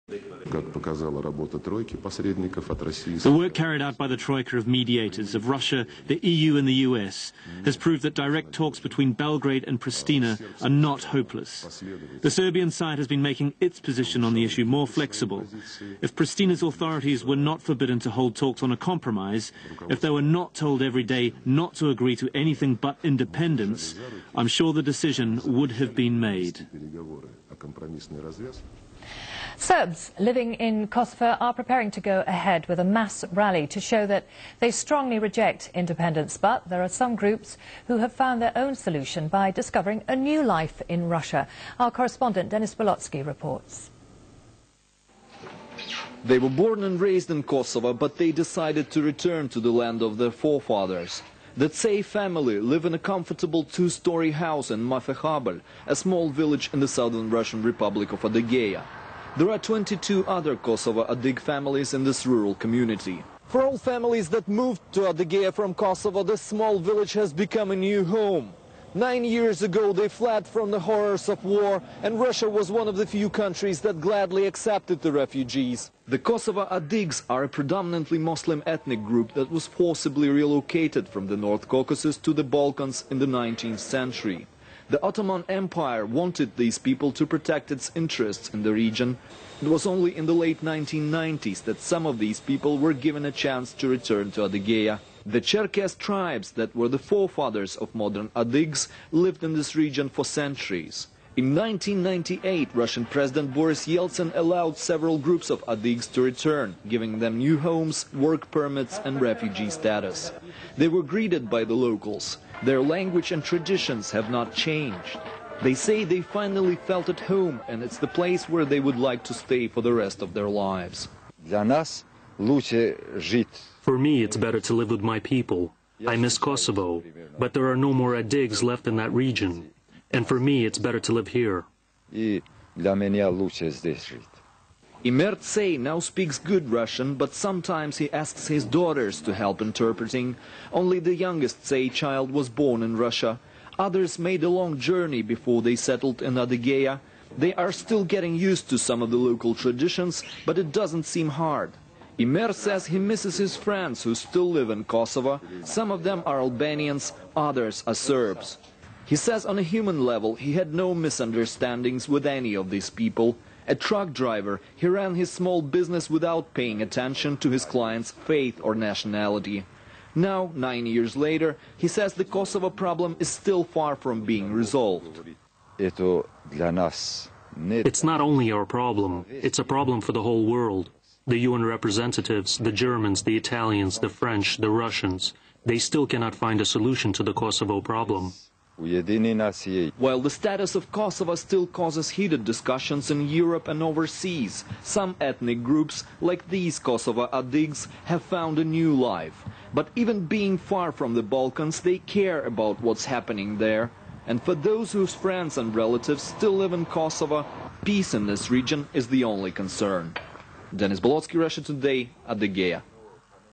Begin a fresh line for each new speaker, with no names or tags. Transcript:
The work carried out by the Troika of mediators of Russia, the EU and the US has proved that direct talks between Belgrade and Pristina are not hopeless. The Serbian side has been making its position on the issue more flexible. If Pristina's authorities were not forbidden to hold talks on a compromise, if they were not told every day not to agree to anything but independence, I'm sure the decision would have been made.
Serbs living in Kosovo are preparing to go ahead with a mass rally to show that they strongly reject independence. But there are some groups who have found their own solution by discovering a new life in Russia. Our correspondent Denis Bolotsky reports.
They were born and raised in Kosovo, but they decided to return to the land of their forefathers. The Tsay family live in a comfortable two-story house in Mafehabel, a small village in the southern Russian Republic of Adyghe. There are 22 other Kosovo Adyghe families in this rural community. For all families that moved to Adyghe from Kosovo, this small village has become a new home. 9 years ago they fled from the horrors of war, and Russia was one of the few countries that gladly accepted the refugees. The Kosovo Adyghes are a predominantly Muslim ethnic group that was forcibly relocated from the North Caucasus to the Balkans in the 19th century. The Ottoman Empire wanted these people to protect its interests in the region. It was only in the late 1990s that some of these people were given a chance to return to Adyghe. The Cherkess tribes that were the forefathers of modern Adyghes lived in this region for centuries. In 1998, Russian President Boris Yeltsin allowed several groups of Adyghes to return, giving them new homes, work permits and refugee status. They were greeted by the locals. Their language and traditions have not changed. They say they finally felt at home, and it's the place where they would like to stay for the rest of their lives.
For me, it's better to live with my people. I miss Kosovo, but there are no more Adyghes left in that region. And for me, it's better to live here.
Imer Tsay now speaks good Russian, but sometimes he asks his daughters to help interpreting. Only the youngest Tsay child was born in Russia. Others made a long journey before they settled in Adyghe. They are still getting used to some of the local traditions, but it doesn't seem hard. Imer says he misses his friends who still live in Kosovo. Some of them are Albanians, others are Serbs. He says on a human level he had no misunderstandings with any of these people. A truck driver, he ran his small business without paying attention to his clients' faith or nationality. Now, 9 years later, he says the Kosovo problem is still far from being resolved.
It's not only our problem, it's a problem for the whole world. The UN representatives, the Germans, the Italians, the French, the Russians, they still cannot find a solution to the Kosovo problem.
While the status of Kosovo still causes heated discussions in Europe and overseas, some ethnic groups, like these Kosovo Adyghes, have found a new life. But even being far from the Balkans, they care about what's happening there. And for those whose friends and relatives still live in Kosovo, peace in this region is the only concern. Denis Bolotsky, Russia Today, Adyghe.